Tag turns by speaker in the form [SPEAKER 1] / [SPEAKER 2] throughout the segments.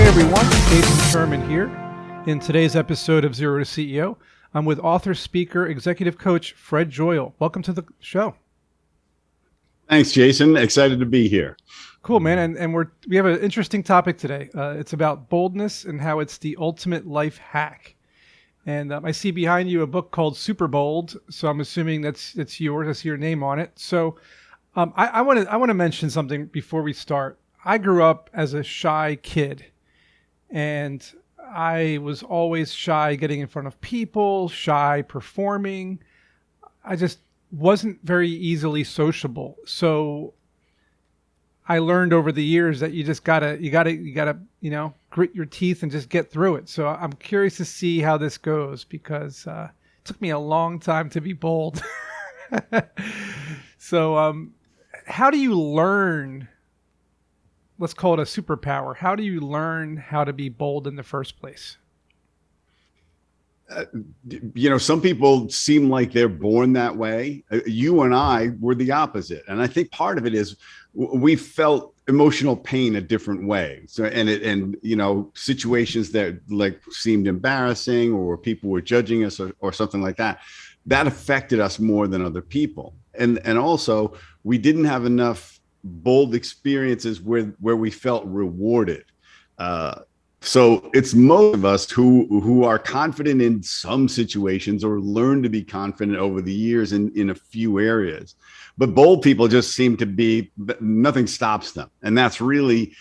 [SPEAKER 1] everyone, Jason Sherman here. In today's episode of Zero to CEO, I'm with author, speaker, executive coach Fred Joyal. Welcome to the show.
[SPEAKER 2] Thanks, Jason. Excited to be here.
[SPEAKER 1] Cool, man. And we have an interesting topic today. It's about boldness and how it's the ultimate life hack. And I see behind you a book called Superbold, so I'm assuming that's yours. I see your name on it. So I want to mention something before we start. I grew up as a shy kid, and I was always shy getting in front of people, shy performing. I just wasn't very easily sociable. So I learned over the years that you gotta, grit your teeth and just get through it. So I'm curious to see how this goes because it took me a long time to be bold. So how do you learn? Let's call it a superpower. How do you learn how to be bold in the first place?
[SPEAKER 2] Some people seem like they're born that way. You and I were the opposite. And I think part of it is we felt emotional pain a different way. So, situations that like seemed embarrassing or people were judging us or something like that, that affected us more than other people. And also we didn't have enough bold experiences where we felt rewarded. So it's most of us who are confident in some situations or learn to be confident over the years in a few areas. But bold people just seem to be, nothing stops them. And that's really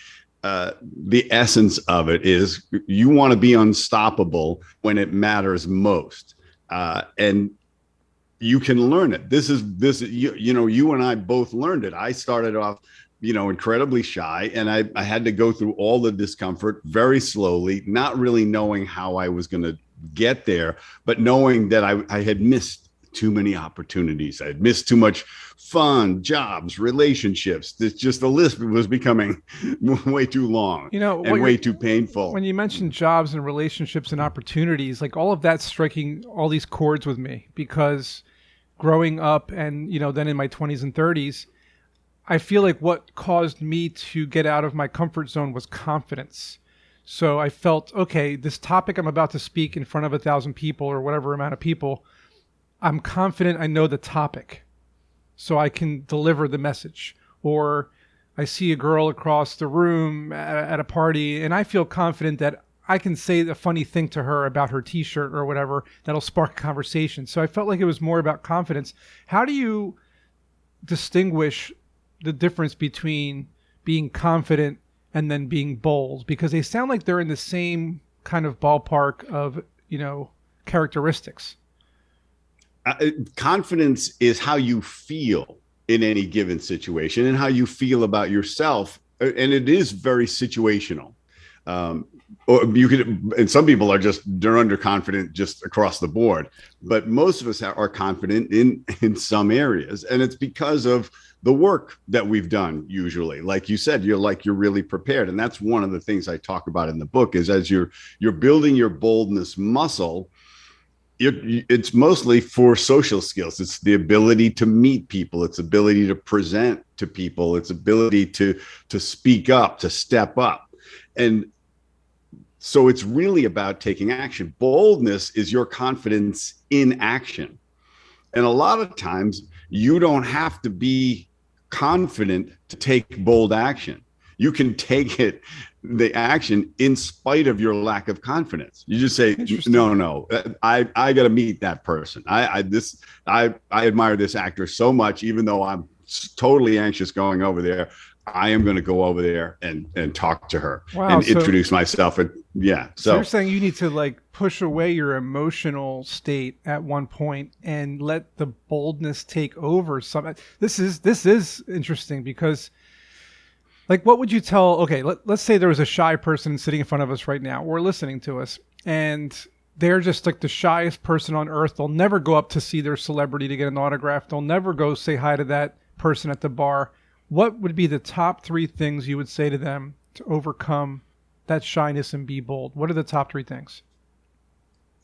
[SPEAKER 2] the essence of it is you want to be unstoppable when it matters most. And you can learn it. You and I both learned it. I started off, incredibly shy, and I had to go through all the discomfort very slowly, not really knowing how I was going to get there, but knowing that I had missed too many opportunities. I had missed too much fun, jobs, relationships. The list was becoming way too long, and way too painful.
[SPEAKER 1] When you mentioned jobs and relationships and opportunities, like all of that's striking all these chords with me because growing up and, then in my 20s and 30s, I feel like what caused me to get out of my comfort zone was confidence. So I felt, okay, this topic I'm about to speak in front of 1,000 people or whatever amount of people, I'm confident I know the topic, so I can deliver the message. Or I see a girl across the room at a party, and I feel confident that I can say a funny thing to her about her t-shirt or whatever that'll spark a conversation. So I felt like it was more about confidence. How do you distinguish the difference between being confident and then being bold? Because they sound like they're in the same kind of ballpark of, characteristics.
[SPEAKER 2] Confidence is how you feel in any given situation and how you feel about yourself. And it is very situational. Or you could, and some people they're underconfident just across the board, but most of us are confident in some areas. And it's because of the work that we've done. Usually, like you said, you're really prepared. And that's one of the things I talk about in the book is as you're building your boldness muscle, it's mostly for social skills. It's the ability to meet people. It's ability to present to people. It's ability to speak up, to step up. And so it's really about taking action. Boldness is your confidence in action. And a lot of times you don't have to be confident to take bold action. You can take the action in spite of your lack of confidence. You just say, no, I got to meet that person. I admire this actor so much, even though I'm totally anxious going over there. I am going to go over there and talk to her and introduce myself. And So
[SPEAKER 1] you're saying you need to push away your emotional state at one point and let the boldness take over. This is interesting because what would you tell? Okay, let's say there was a shy person sitting in front of us right now or listening to us, and they're just the shyest person on earth. They'll never go up to see their celebrity to get an autograph. They'll never go say hi to that person at the bar. What would be the top 3 things you would say to them to overcome that shyness and be bold? What are the top 3 things?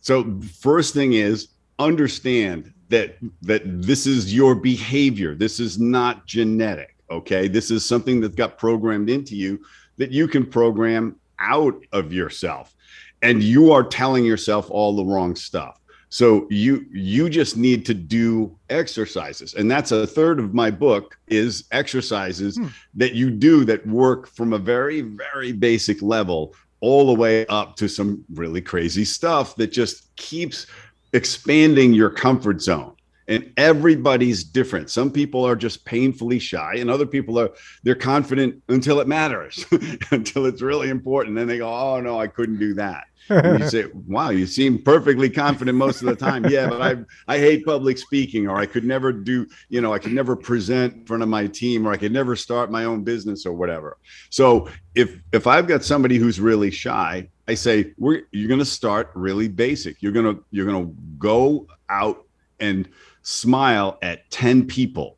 [SPEAKER 2] So first thing is understand that this is your behavior. This is not genetic. Okay. This is something that got programmed into you that you can program out of yourself, and you are telling yourself all the wrong stuff. So you just need to do exercises. And that's a third of my book, is exercises that you do that work from a very, very basic level all the way up to some really crazy stuff that just keeps expanding your comfort zone. And everybody's different. Some people are just painfully shy, and other people they're confident until it matters, until it's really important. Then they go, oh no, I couldn't do that. And you say, wow, you seem perfectly confident most of the time. Yeah, but I hate public speaking, or I could never do, I could never present in front of my team, or I could never start my own business or whatever. So if I've got somebody who's really shy, I say, you're going to start really basic. You're going to go out and smile at 10 people.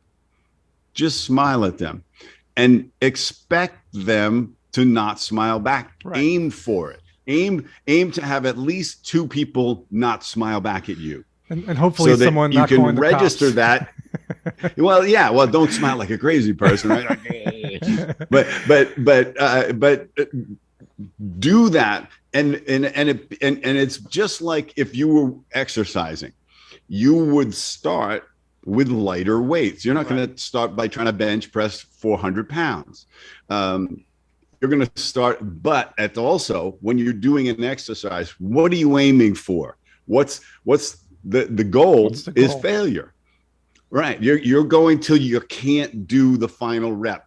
[SPEAKER 2] Just smile at them and expect them to not smile back. Right. Aim for it. Aim to have at least 2 people not smile back at you.
[SPEAKER 1] And hopefully so someone
[SPEAKER 2] you
[SPEAKER 1] not
[SPEAKER 2] can
[SPEAKER 1] going to
[SPEAKER 2] register
[SPEAKER 1] cops.
[SPEAKER 2] That. Well, yeah. Well, don't smile like a crazy person, right? but do that. And it's just like if you were exercising, you would start with lighter weights. You're not going to start by trying to bench press 400 pounds. You're going to start, but also when you're doing an exercise, what are you aiming for? What's the goal? Is failure, right? You're going till you can't do the final rep.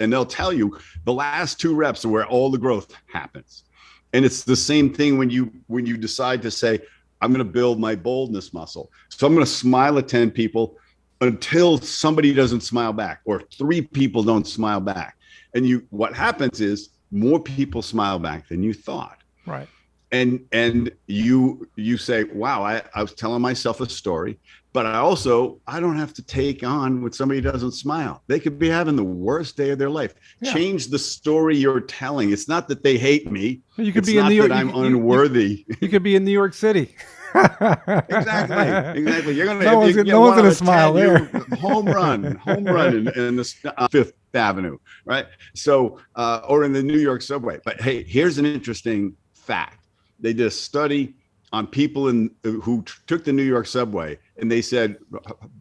[SPEAKER 2] And they'll tell you the last 2 reps are where all the growth happens. And it's the same thing when you decide to say, I'm going to build my boldness muscle. So I'm going to smile at 10 people until somebody doesn't smile back, or 3 people don't smile back. And what happens is more people smile back than you thought.
[SPEAKER 1] Right.
[SPEAKER 2] And you say, wow, I was telling myself a story, but I don't have to take on when somebody doesn't smile. They could be having the worst day of their life. Yeah. Change the story you're telling. It's not that they hate me.
[SPEAKER 1] You could be in New York.
[SPEAKER 2] I'm unworthy.
[SPEAKER 1] You could be in New York City.
[SPEAKER 2] Exactly. You're gonna.
[SPEAKER 1] No one's gonna smile there.
[SPEAKER 2] Home run in the Fifth Avenue, right? So, or in the New York subway. But hey, here's an interesting fact. They did a study on people who took the New York subway, and they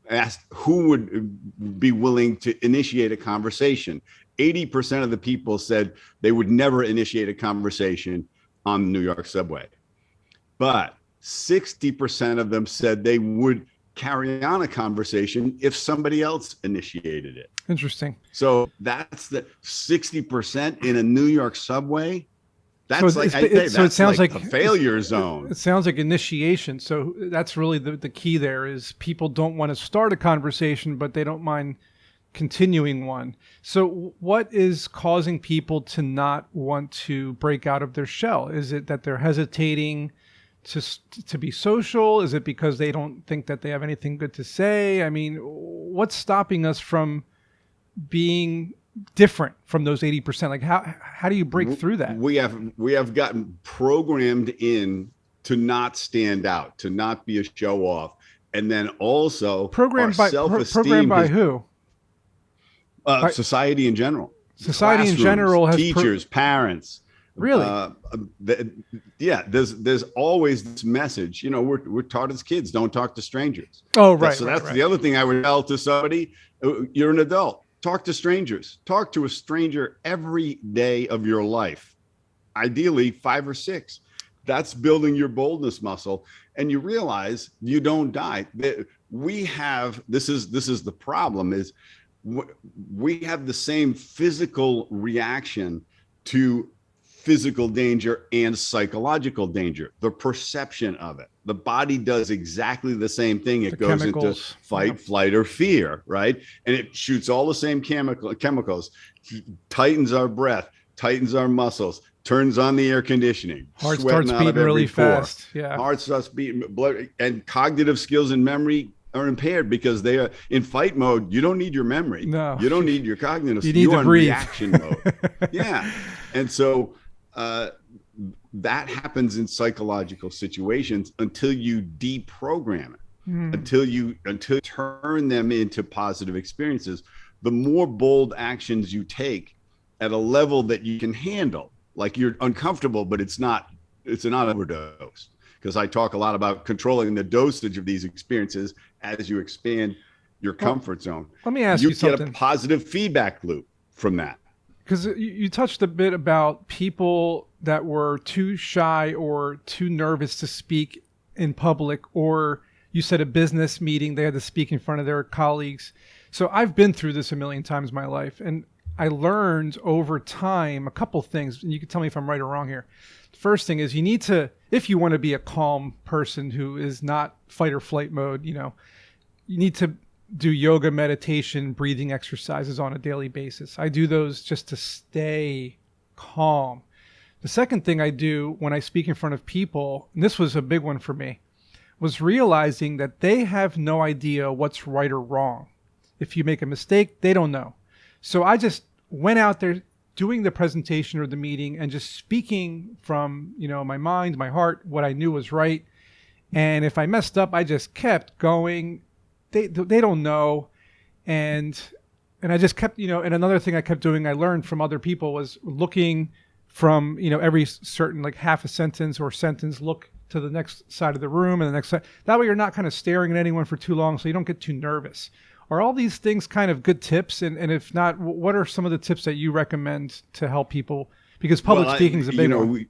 [SPEAKER 2] asked who would be willing to initiate a conversation. 80% of the people said they would never initiate a conversation on the New York subway, but 60% of them said they would carry on a conversation if somebody else initiated it.
[SPEAKER 1] Interesting.
[SPEAKER 2] So that's the 60% in a New York subway. That's
[SPEAKER 1] it sounds like
[SPEAKER 2] a failure zone.
[SPEAKER 1] It sounds like initiation. So that's really the key there is people don't want to start a conversation, but they don't mind continuing one. So what is causing people to not want to break out of their shell? Is it that they're hesitating to be social? Is it because they don't think that they have anything good to say? I mean, what's stopping us from being different from those 80%? Like how do you break through that?
[SPEAKER 2] We have gotten programmed in to not stand out, to not be a show off, and then also
[SPEAKER 1] programmed by who?
[SPEAKER 2] Society in general.
[SPEAKER 1] Society in general has
[SPEAKER 2] teachers, parents.
[SPEAKER 1] Really?
[SPEAKER 2] There's always this message. We're taught as kids, don't talk to strangers.
[SPEAKER 1] Oh, right.
[SPEAKER 2] So that's the other thing I would tell to somebody. You're an adult. Talk to strangers. Talk to a stranger every day of your life. Ideally 5 or 6. That's building your boldness muscle. And you realize you don't die. This is the problem, is we have the same physical reaction to physical danger and psychological danger, the perception of it. The body does exactly the same thing. It goes into fight, flight, or fear, right? And it shoots all the same chemicals, tightens our breath, tightens our muscles, turns on the air conditioning.
[SPEAKER 1] Heart starts beating really fast. Yeah.
[SPEAKER 2] Heart starts beating, blood, and cognitive skills and memory are impaired because they are in fight mode. You don't need your memory. No. You don't need your cognitive.
[SPEAKER 1] You need to breathe.
[SPEAKER 2] Reaction mode. Yeah. And so that happens in psychological situations until you deprogram it, until you turn them into positive experiences. The more bold actions you take at a level that you can handle, like you're uncomfortable, but it's not overdose. Because I talk a lot about controlling the dosage of these experiences as you expand your
[SPEAKER 1] Well,
[SPEAKER 2] comfort zone.
[SPEAKER 1] let me ask
[SPEAKER 2] You
[SPEAKER 1] you
[SPEAKER 2] get a
[SPEAKER 1] something.
[SPEAKER 2] positive feedback loop from that.
[SPEAKER 1] Because you touched a bit about people that were too shy or too nervous to speak in public, or you said a business meeting, they had to speak in front of their colleagues. So I've been through this a million times in my life, and I learned over time a couple things, and you can tell me if I'm right or wrong here. The first thing is you need to, if you want to be a calm person who is not fight or flight mode, you need to do yoga, meditation, breathing exercises on a daily basis. I do those just to stay calm. The second thing I do when I speak in front of people, and this was a big one for me, was realizing that they have no idea what's right or wrong. If you make a mistake, they don't know. So I just went out there doing the presentation or the meeting and just speaking from, my mind, my heart, what I knew was right. And if I messed up, I just kept going. They don't know. And I just kept, and another thing I kept doing, I learned from other people, was looking from, every certain like half a sentence or sentence, look to the next side of the room and the next side. That way you're not kind of staring at anyone for too long, so you don't get too nervous. Are all these things kind of good tips? And if not, what are some of the tips that you recommend to help people? Because public speaking is a big one.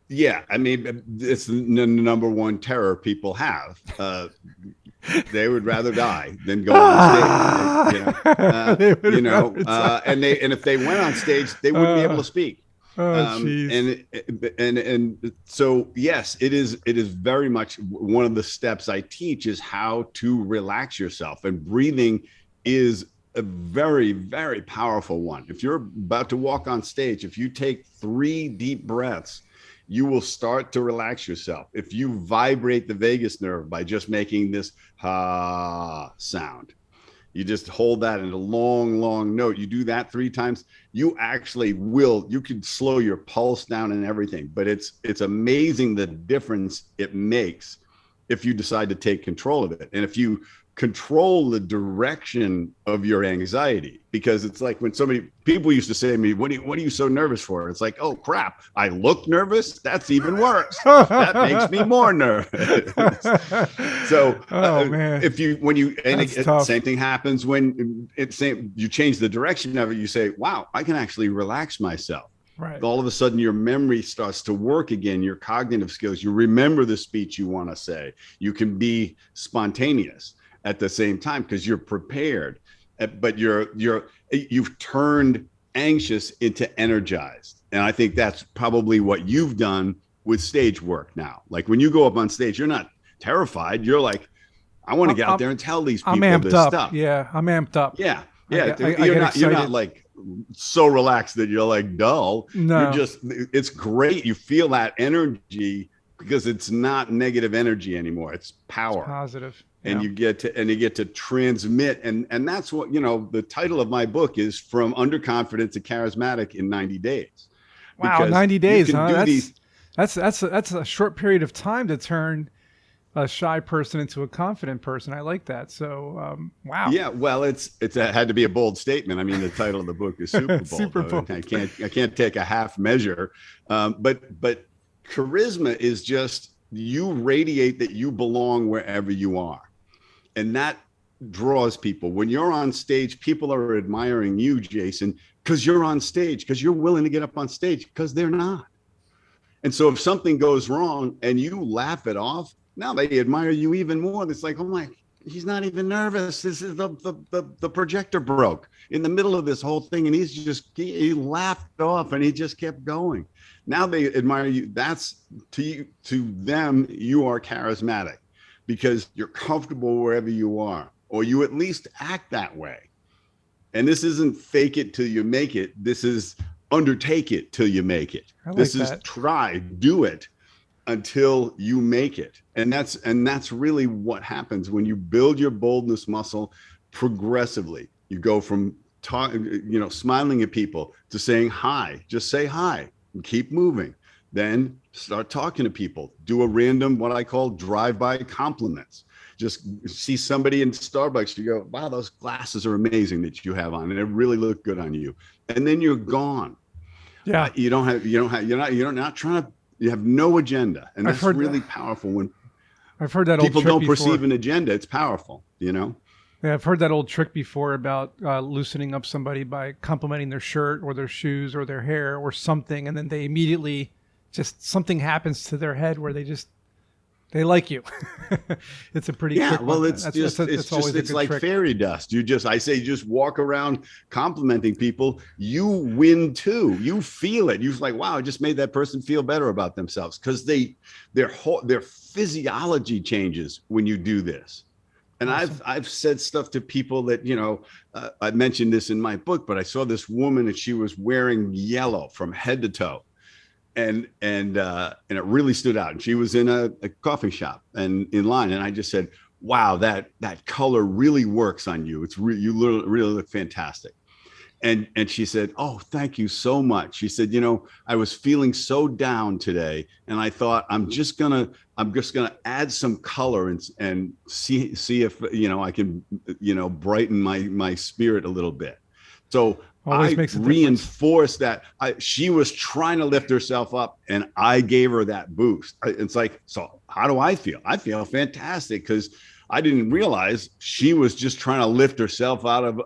[SPEAKER 2] Yeah, I mean, it's the number one terror people have. They would rather die than go on stage. And if they went on stage, they wouldn't be able to speak. And so yes, it is very much one of the steps I teach is how to relax yourself, and breathing is a very, very powerful one. If you're about to walk on stage, if you take 3 deep breaths, you will start to relax yourself. If you vibrate the vagus nerve by just making this ha sound, you just hold that in a long, long note. You do that 3 times, you actually you can slow your pulse down and everything. But it's amazing the difference it makes if you decide to take control of it. And if you control the direction of your anxiety, because it's like when people used to say to me, what are you so nervous for? It's like, oh crap, I look nervous. That's even worse. That makes me more nervous. So
[SPEAKER 1] man.
[SPEAKER 2] Same thing happens when you change the direction of it. You say, wow, I can actually relax myself.
[SPEAKER 1] Right.
[SPEAKER 2] All of a sudden your memory starts to work again, your cognitive skills, you remember the speech you want to say. You can be spontaneous at the same time because you're prepared, but you've turned anxious into energized. And I think that's probably what you've done with stage work now. Like when you go up on stage, you're not terrified. You're like, I want to get out there and tell these people this stuff.
[SPEAKER 1] Yeah, I'm amped up.
[SPEAKER 2] Yeah. You're not like so relaxed that you're like dull.
[SPEAKER 1] No.
[SPEAKER 2] It's great. You feel that energy because it's not negative energy anymore. It's power.
[SPEAKER 1] It's positive.
[SPEAKER 2] And you get to transmit. And that's what, the title of my book is From Underconfident to Charismatic in 90 Days.
[SPEAKER 1] Wow.
[SPEAKER 2] Because
[SPEAKER 1] 90 days, huh? That's a short period of time to turn a shy person into a confident person. I like that. So, wow.
[SPEAKER 2] Yeah. Well, it had to be a bold statement. I mean, the title of the book is Superbold.
[SPEAKER 1] Superbold.
[SPEAKER 2] I can't take a half measure. But charisma is just, you radiate that you belong wherever you are. And that draws people. When you're on stage, people are admiring you, Jason, because you're on stage, because you're willing to get up on stage, because they're not. And so if something goes wrong and you laugh it off, now they admire you even more. It's like, oh my, he's not even nervous. This is the projector broke in the middle of this whole thing. And he laughed it off and he just kept going. Now they admire you. That's to them, you are charismatic because you're comfortable wherever you are, or you at least act that way. And this isn't fake it till you make it. This is undertake it till you make it. This is do it until you make it. And that's really what happens when you build your boldness muscle progressively. You go from smiling at people to saying hi. Just say hi and keep moving. Then start talking to people. Do a random, what I call drive-by compliments. Just see somebody in Starbucks, you go, wow, those glasses are amazing that you have on, and they really look good on you. And then you're gone.
[SPEAKER 1] Yeah.
[SPEAKER 2] You're not trying to, you have no agenda. And that's really powerful. When
[SPEAKER 1] I've heard that
[SPEAKER 2] people don't
[SPEAKER 1] before.
[SPEAKER 2] perceive an agenda, it's powerful,
[SPEAKER 1] Yeah, I've heard that old trick before about loosening up somebody by complimenting their shirt or their shoes or their hair or something. And then they immediately just something happens to their head where they like you. It's a pretty quick
[SPEAKER 2] well,
[SPEAKER 1] one.
[SPEAKER 2] It's like
[SPEAKER 1] trick.
[SPEAKER 2] fairy dust. I say just walk around complimenting people. You win too. You feel it. You're like, wow, I just made that person feel better about themselves, because their physiology changes when you do this. And awesome. I've said stuff to people that, I mentioned this in my book, but I saw this woman and she was wearing yellow from head to toe. And it really stood out. And she was in a coffee shop and in line. And I just said, wow, that color really works on you. You really look fantastic. And she said, oh, thank you so much. She said, I was feeling so down today, and I thought I'm just gonna add some color and see if I can brighten my spirit a little bit. So I reinforced that. She was trying to lift herself up, and I gave her that boost. It's like, so how do I feel? I feel fantastic, because I didn't realize she was just trying to lift herself out of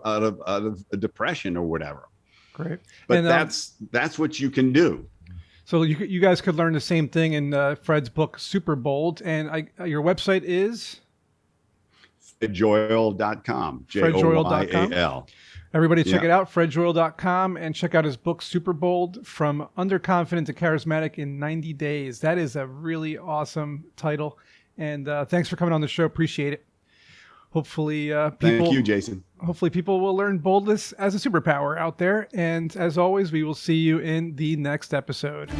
[SPEAKER 2] a depression or whatever.
[SPEAKER 1] Great.
[SPEAKER 2] But and, that's what you can do.
[SPEAKER 1] So you guys could learn the same thing in Fred's book, Superbold. And your website is?
[SPEAKER 2] FredJoyal.com.
[SPEAKER 1] FredJoyal.com. Everybody check it out, FredJoyal.com, and check out his book, Superbold, From Underconfident to Charismatic in 90 Days. That is a really awesome title. And thanks for coming on the show. Appreciate it. Hopefully,
[SPEAKER 2] thank you, Jason.
[SPEAKER 1] Hopefully people will learn boldness as a superpower out there. And as always, we will see you in the next episode.